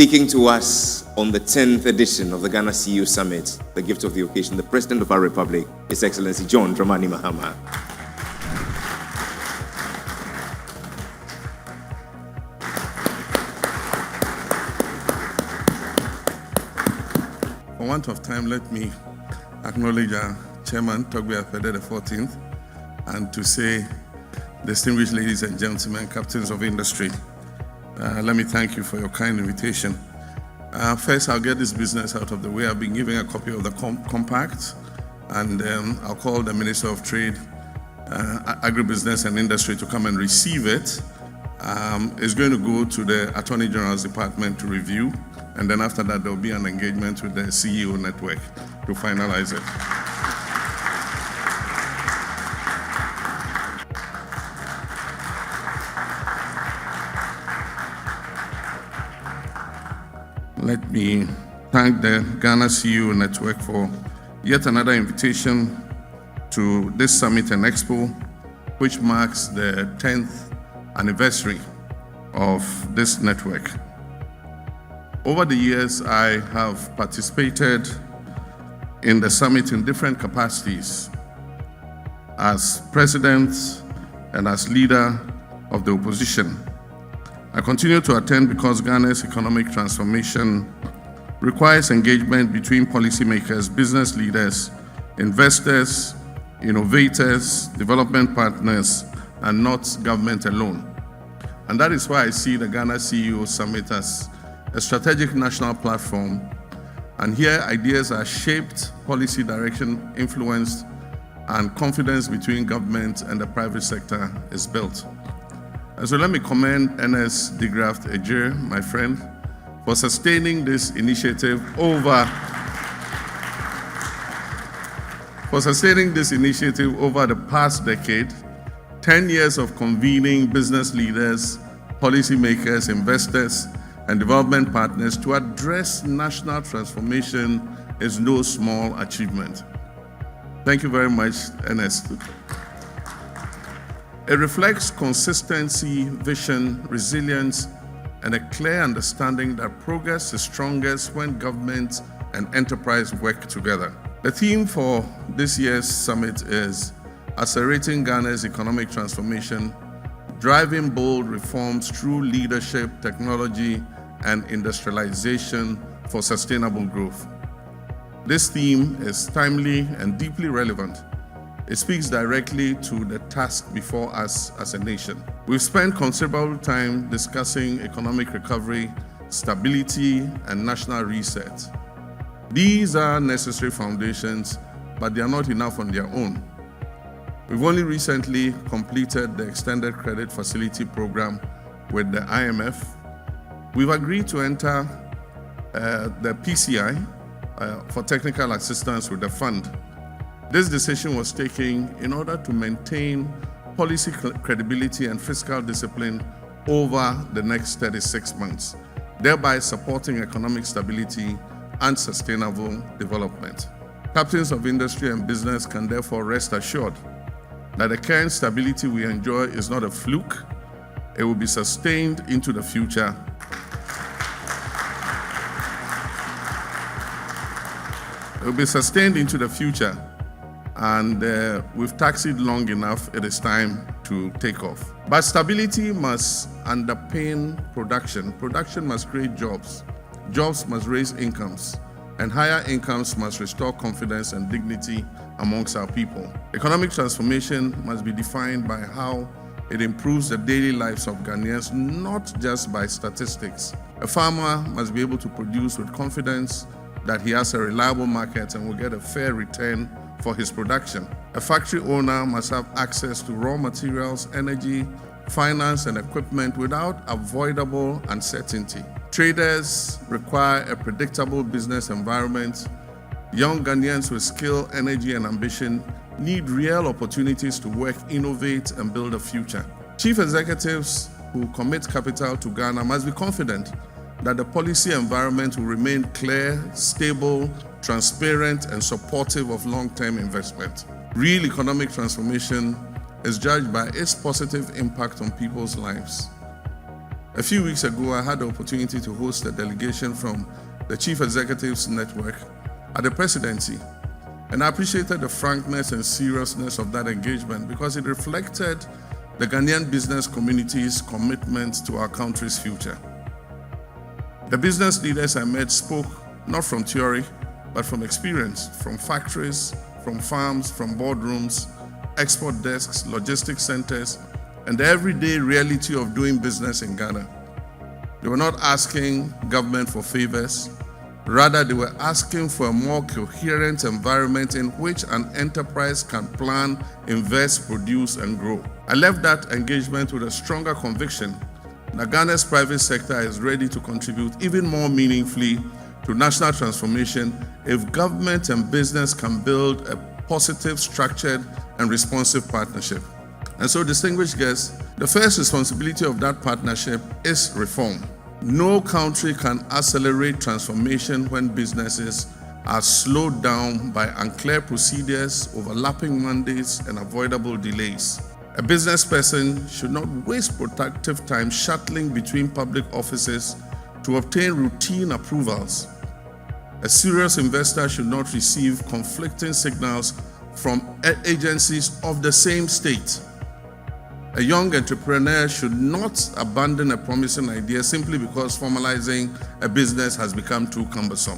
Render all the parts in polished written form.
Speaking to us on the 10th edition of the Ghana CEO Summit, the gift of the occasion, the President of our Republic, His Excellency John Dramani Mahama. For want of time, let me acknowledge our Chairman, Togbe Afede the 14th, and to say, distinguished ladies and gentlemen, captains of industry, let me thank you for your kind invitation. First, I'll get this business out of the way. I've been giving a copy of the compact, and I'll call the Minister of Trade, Agribusiness and Industry to come and receive it. It's going to go to the Attorney General's Department to review, and then after that, there will be an engagement with the CEO network to finalize it. Let me thank the Ghana CEO Network for yet another invitation to this summit and expo, which marks the 10th anniversary of this network. Over the years, I have participated in the summit in different capacities as president and as leader of the opposition. I continue to attend because Ghana's economic transformation requires engagement between policymakers, business leaders, investors, innovators, development partners, and not government alone. And that is why I see the Ghana CEO Summit as a strategic national platform. And here ideas are shaped, policy direction influenced, and confidence between government and the private sector is built. And so let me commend Ernest de Graft Ejir, my friend, for sustaining this initiative over the past decade, 10 years of convening business leaders, policymakers, investors, and development partners to address national transformation is no small achievement. Thank you very much, Ernest. It reflects consistency, vision, resilience, and a clear understanding that progress is strongest when government and enterprise work together. The theme for this year's summit is Accelerating Ghana's Economic Transformation, Driving Bold Reforms Through Leadership, Technology, and Industrialization for Sustainable Growth. This theme is timely and deeply relevant. It speaks directly to the task before us as a nation. We've spent considerable time discussing economic recovery, stability, and national reset. These are necessary foundations, but they are not enough on their own. We've only recently completed the Extended Credit Facility Program with the IMF. We've agreed to enter the PCI for technical assistance with the fund. This decision was taken in order to maintain policy credibility and fiscal discipline over the next 36 months, thereby supporting economic stability and sustainable development. Captains of industry and business can therefore rest assured that the current stability we enjoy is not a fluke. It will be sustained into the future. It will be sustained into the future. And we've taxied long enough, it is time to take off. But stability must underpin production. Production must create jobs. Jobs must raise incomes. And higher incomes must restore confidence and dignity amongst our people. Economic transformation must be defined by how it improves the daily lives of Ghanaians, not just by statistics. A farmer must be able to produce with confidence that he has a reliable market and will get a fair return for his production. A factory owner must have access to raw materials, energy, finance, and equipment without avoidable uncertainty. Traders require a predictable business environment. Young Ghanaians with skill, energy, and ambition need real opportunities to work, innovate, and build a future. Chief executives who commit capital to Ghana must be confident that the policy environment will remain clear, stable, transparent, and supportive of long-term investment. Real economic transformation is judged by its positive impact on people's lives. A few weeks ago, I had the opportunity to host a delegation from the Chief Executives Network at the presidency. And I appreciated the frankness and seriousness of that engagement because it reflected the Ghanaian business community's commitment to our country's future. The business leaders I met spoke not from theory, but from experience, from factories, from farms, from boardrooms, export desks, logistics centers, and the everyday reality of doing business in Ghana. They were not asking government for favors. Rather, they were asking for a more coherent environment in which an enterprise can plan, invest, produce, and grow. I left that engagement with a stronger conviction that Ghana's private sector is ready to contribute even more meaningfully to national transformation if government and business can build a positive, structured, and responsive partnership. And so, distinguished guests, the first responsibility of that partnership is reform. No country can accelerate transformation when businesses are slowed down by unclear procedures, overlapping mandates, and avoidable delays. A business person should not waste productive time shuttling between public offices to obtain routine approvals. A serious investor should not receive conflicting signals from agencies of the same state. A young entrepreneur should not abandon a promising idea simply because formalizing a business has become too cumbersome.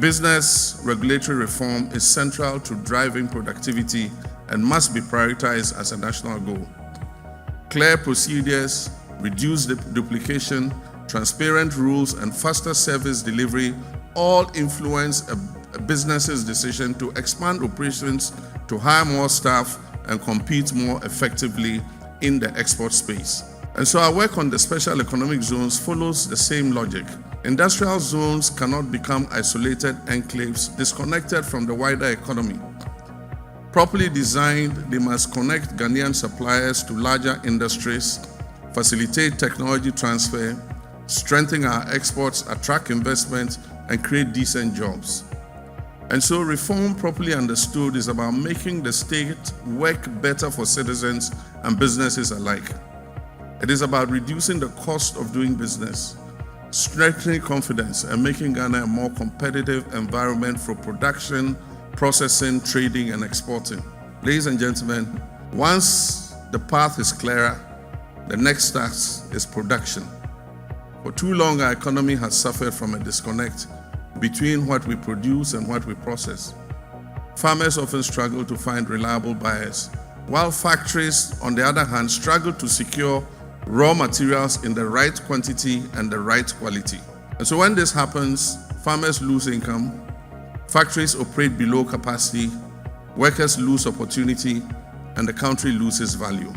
Business regulatory reform is central to driving productivity and must be prioritized as a national goal. Clear procedures, reduced duplication, transparent rules, and faster service delivery all influence a business's decision to expand operations, to hire more staff, and compete more effectively in the export space. And so our work on the special economic zones follows the same logic. Industrial zones cannot become isolated enclaves disconnected from the wider economy. Properly designed, they must connect Ghanaian suppliers to larger industries, facilitate technology transfer, strengthen our exports, attract investment, and create decent jobs. And so reform properly understood is about making the state work better for citizens and businesses alike. It is about reducing the cost of doing business, strengthening confidence, and making Ghana a more competitive environment for production, processing, trading, and exporting. Ladies and gentlemen, once the path is clearer, the next task is production. For too long, our economy has suffered from a disconnect between what we produce and what we process. Farmers often struggle to find reliable buyers, while factories, on the other hand, struggle to secure raw materials in the right quantity and the right quality. And so when this happens, farmers lose income, factories operate below capacity, workers lose opportunity, and the country loses value.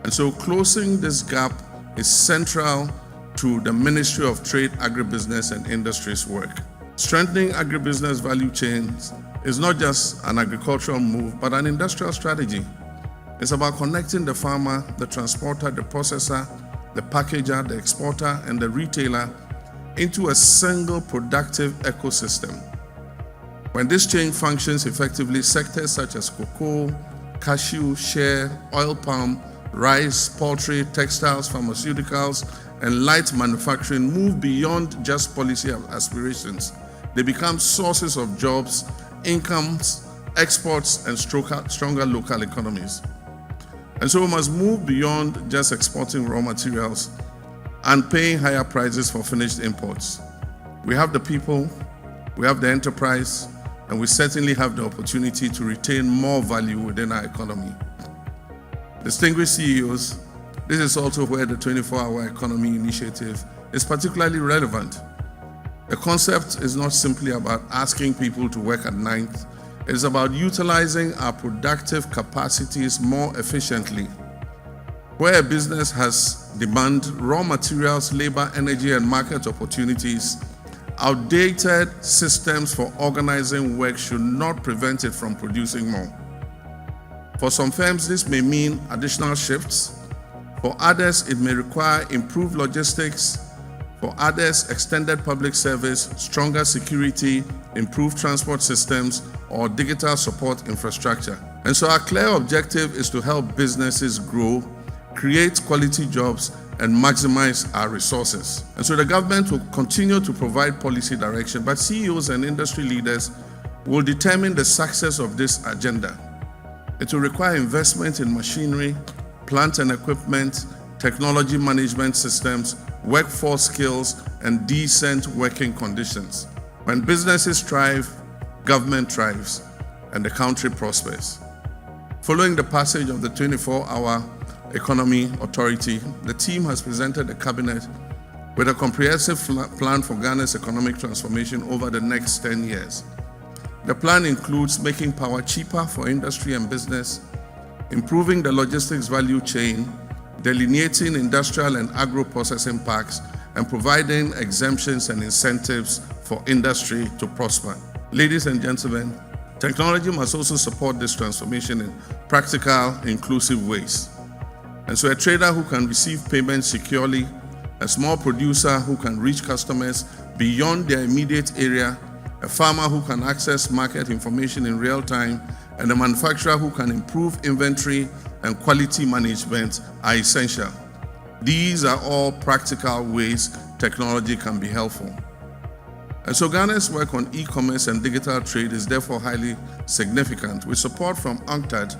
And so closing this gap is central to the Ministry of Trade, Agribusiness and Industries work. Strengthening agribusiness value chains is not just an agricultural move, but an industrial strategy. It's about connecting the farmer, the transporter, the processor, the packager, the exporter, and the retailer into a single productive ecosystem. When this chain functions effectively, sectors such as cocoa, cashew, shea, oil palm, rice, poultry, textiles, pharmaceuticals, and light manufacturing move beyond just policy aspirations. They become sources of jobs, incomes, exports, and stronger local economies. And so we must move beyond just exporting raw materials and paying higher prices for finished imports. We have the people, we have the enterprise, and we certainly have the opportunity to retain more value within our economy. Distinguished CEOs, this is also where the 24-hour economy initiative is particularly relevant. The concept is not simply about asking people to work at night. It is about utilizing our productive capacities more efficiently. Where a business has demand, raw materials, labor, energy, and market opportunities, outdated systems for organizing work should not prevent it from producing more. For some firms, this may mean additional shifts. For others, it may require improved logistics. For others, extended public service, stronger security, improved transport systems, or digital support infrastructure. And so our clear objective is to help businesses grow, create quality jobs, and maximize our resources. And so the government will continue to provide policy direction, but CEOs and industry leaders will determine the success of this agenda. It will require investment in machinery, plant and equipment, technology management systems, workforce skills, and decent working conditions. When businesses thrive, government thrives, and the country prospers. Following the passage of the 24-hour Economy Authority, the team has presented the cabinet with a comprehensive plan for Ghana's economic transformation over the next 10 years. The plan includes making power cheaper for industry and business, improving the logistics value chain, delineating industrial and agro-processing parks, and providing exemptions and incentives for industry to prosper. Ladies and gentlemen, technology must also support this transformation in practical, inclusive ways. And so a trader who can receive payments securely, a small producer who can reach customers beyond their immediate area, a farmer who can access market information in real time, and a manufacturer who can improve inventory and quality management are essential. These are all practical ways technology can be helpful. And so Ghana's work on e-commerce and digital trade is therefore highly significant. With support from UNCTAD,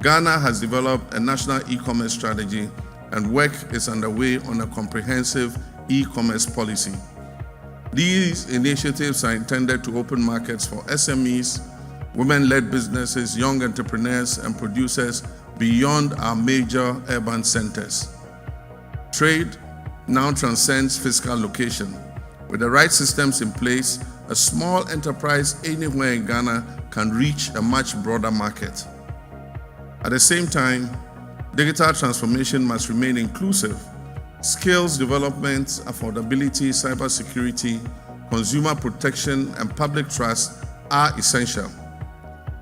Ghana has developed a national e-commerce strategy, and work is underway on a comprehensive e-commerce policy. These initiatives are intended to open markets for SMEs, women-led businesses, young entrepreneurs, and producers beyond our major urban centers. Trade now transcends physical location. With the right systems in place, a small enterprise anywhere in Ghana can reach a much broader market. At the same time, digital transformation must remain inclusive. Skills development, affordability, cybersecurity, consumer protection, and public trust are essential.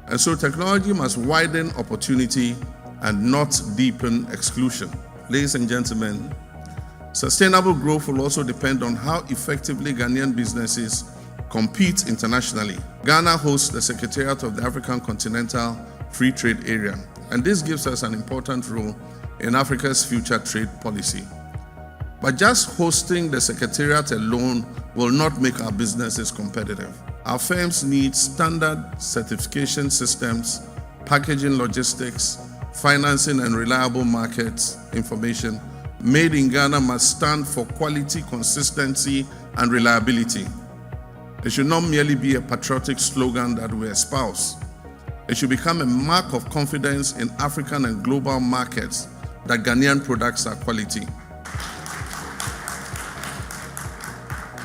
And so technology must widen opportunity and not deepen exclusion. Ladies and gentlemen, sustainable growth will also depend on how effectively Ghanaian businesses compete internationally. Ghana hosts the Secretariat of the African Continental Free Trade Area, and this gives us an important role in Africa's future trade policy. But just hosting the Secretariat alone will not make our businesses competitive. Our firms need standard certification systems, packaging logistics, financing and reliable market information. Made in Ghana must stand for quality, consistency, and reliability. It should not merely be a patriotic slogan that we espouse. It should become a mark of confidence in African and global markets that Ghanaian products are quality.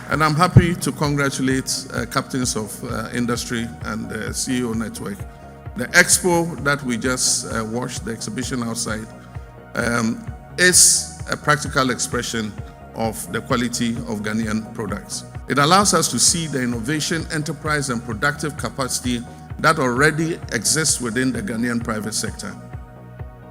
And I'm happy to congratulate captains of industry and the CEO network. The expo that we just watched, the exhibition outside, is a practical expression of the quality of Ghanaian products. It allows us to see the innovation, enterprise, and productive capacity that already exists within the Ghanaian private sector.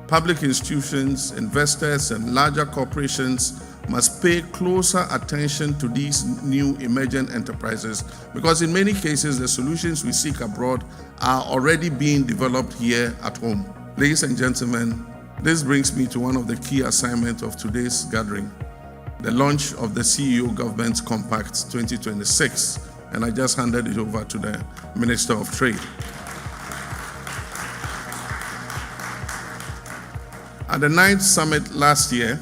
Public institutions, investors, and larger corporations must pay closer attention to these new emergent enterprises, because in many cases, the solutions we seek abroad are already being developed here at home. Ladies and gentlemen, this brings me to one of the key assignments of today's gathering, the launch of the CEO Government Compact 2026. And I just handed it over to the Minister of Trade. At the 9th summit last year,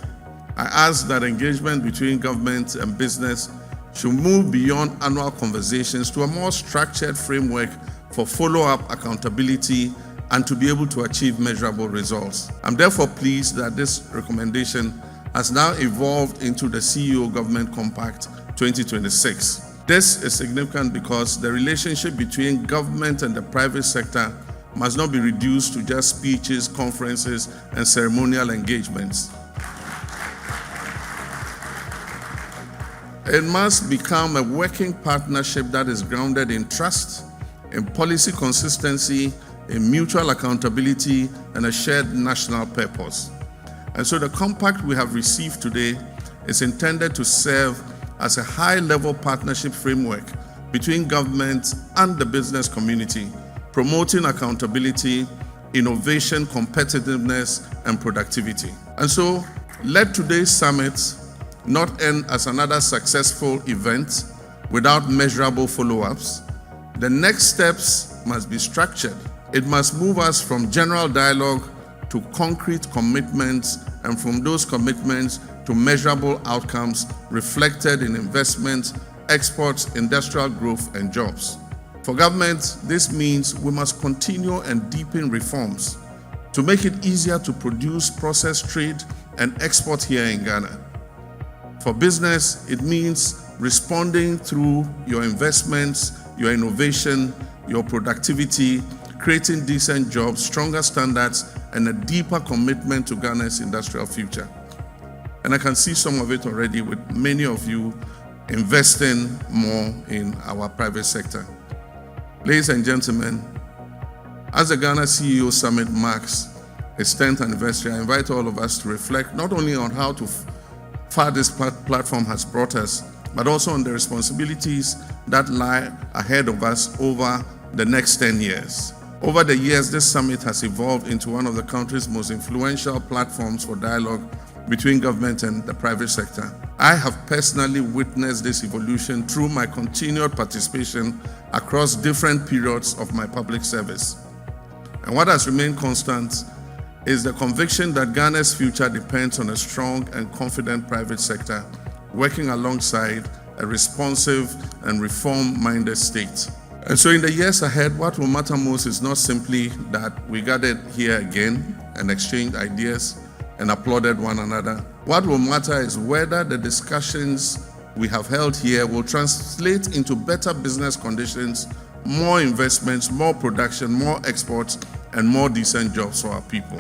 I asked that engagement between government and business should move beyond annual conversations to a more structured framework for follow-up accountability and to be able to achieve measurable results. I'm therefore pleased that this recommendation has now evolved into the CEO Government Compact 2026. This is significant because the relationship between government and the private sector must not be reduced to just speeches, conferences, and ceremonial engagements. It must become a working partnership that is grounded in trust, in policy consistency, in mutual accountability, and a shared national purpose. And so the compact we have received today is intended to serve as a high-level partnership framework between government and the business community, promoting accountability, innovation, competitiveness, and productivity. And so Let today's summit not end as another successful event without measurable follow-ups. The next steps must be structured. It must move us from general dialogue to concrete commitments, and from those commitments to measurable outcomes reflected in investments, exports, industrial growth, and jobs. For government, this means we must continue and deepen reforms to make it easier to produce, process, trade, and export here in Ghana. For business, it means responding through your investments, your innovation, your productivity, creating decent jobs, stronger standards, and a deeper commitment to Ghana's industrial future. And I can see some of it already with many of you investing more in our private sector. Ladies and gentlemen, as the Ghana CEO Summit marks its 10th anniversary, I invite all of us to reflect not only on how far this platform has brought us, but also on the responsibilities that lie ahead of us over the next 10 years. Over the years, this summit has evolved into one of the country's most influential platforms for dialogue between government and the private sector. I have personally witnessed this evolution through my continued participation across different periods of my public service. And what has remained constant is the conviction that Ghana's future depends on a strong and confident private sector working alongside a responsive and reform-minded state. And so in the years ahead, what will matter most is not simply that we gathered here again and exchanged ideas and applauded one another. What will matter is whether the discussions we have held here will translate into better business conditions, more investments, more production, more exports, and more decent jobs for our people.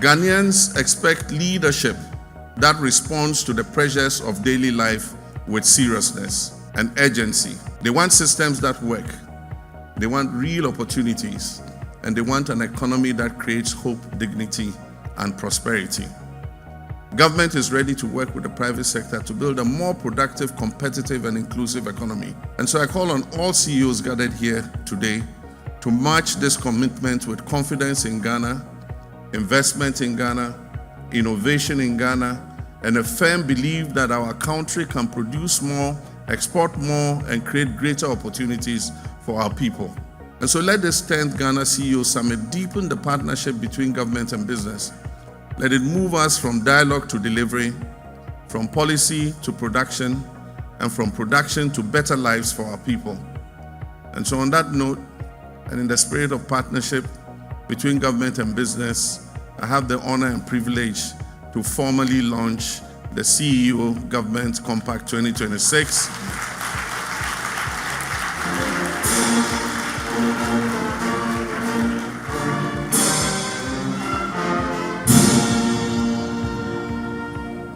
Ghanaians expect leadership that responds to the pressures of daily life with seriousness and urgency. They want systems that work. They want real opportunities, and they want an economy that creates hope, dignity, and prosperity. Government is ready to work with the private sector to build a more productive, competitive, and inclusive economy. And so I call on all CEOs gathered here today to match this commitment with confidence in Ghana, investment in Ghana, innovation in Ghana, and a firm belief that our country can produce more, export more, and create greater opportunities for our people. And so let this 10th Ghana CEO Summit deepen the partnership between government and business. Let it move us from dialogue to delivery, from policy to production, and from production to better lives for our people. And so on that note, and in the spirit of partnership between government and business, I have the honor and privilege to formally launch the CEO Government Compact 2026.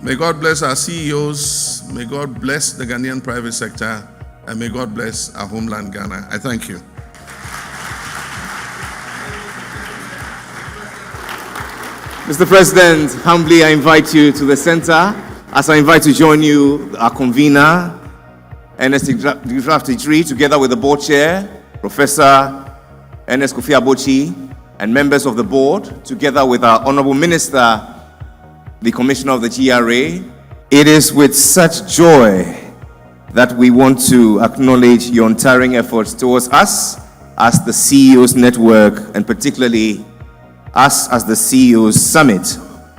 May God bless our CEOs, may God bless the Ghanaian private sector, and may God bless our homeland Ghana. I thank you. Mr. President, humbly I invite you to the center as I invite to join you our convener, Ernest Ijri, together with the board chair, Professor Ernest Kofi Abochi, and members of the board, together with our Honorable Minister, the Commissioner of the GRA. It is with such joy that we want to acknowledge your untiring efforts towards us as the CEOs Network, and particularly us as the CEOs Summit.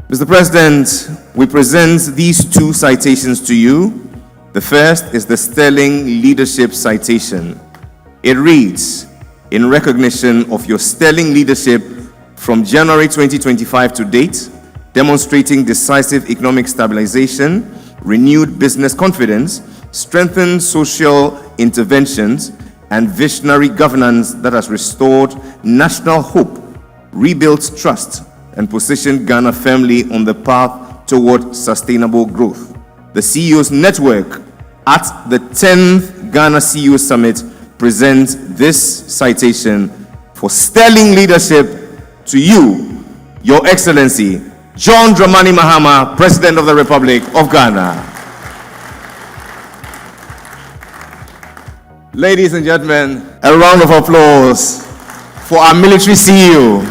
Mr. President, we present these two citations to you. The first is the Sterling Leadership Citation. It reads, "In recognition of your sterling leadership from January 2025 to date, demonstrating decisive economic stabilization, renewed business confidence, strengthened social interventions, and visionary governance that has restored national hope, rebuilt trust, and positioned Ghana firmly on the path toward sustainable growth. The CEOs Network at the 10th Ghana CEO Summit presents this citation for sterling leadership to you, Your Excellency, John Dramani Mahama, President of the Republic of Ghana." Ladies and gentlemen, a round of applause for our military CEO.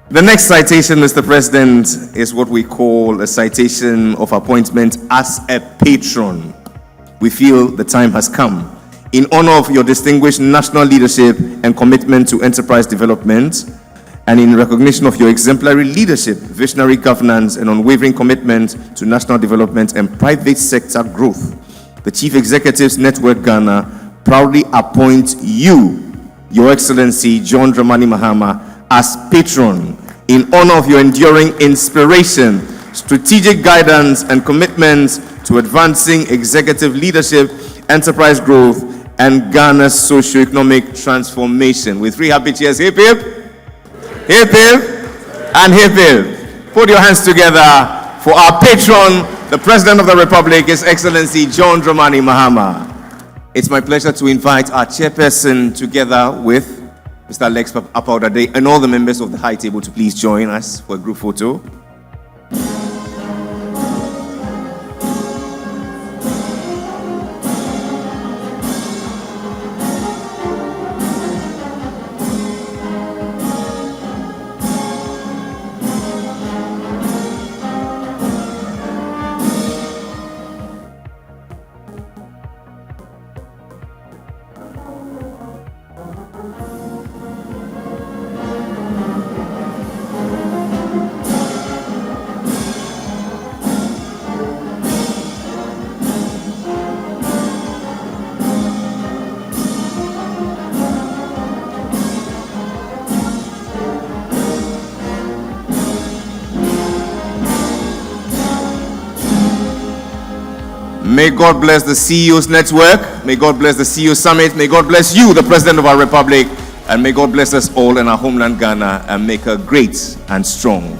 The next citation, Mr. President, is what we call a citation of appointment as a patron. We feel the time has come. In honor of your distinguished national leadership and commitment to enterprise development, and in recognition of your exemplary leadership, visionary governance, and unwavering commitment to national development and private sector growth, the Chief Executives Network Ghana proudly appoint you, Your Excellency John Dramani Mahama, as patron in honor of your enduring inspiration, strategic guidance, and commitment to advancing executive leadership, enterprise growth, and Ghana's socio-economic transformation. With 3 happy cheers, hip hip, hip hip, and hip hip. Put your hands together for our patron, the President of the Republic, His Excellency John Dramani Mahama. It's my pleasure to invite our chairperson together with Mr. Alex Apaudade and all the members of the high table to please join us for a group photo. May God bless the CEOs Network. May God bless the CEO Summit. May God bless you, the President of our Republic. And may God bless us all in our homeland, Ghana, and make her great and strong.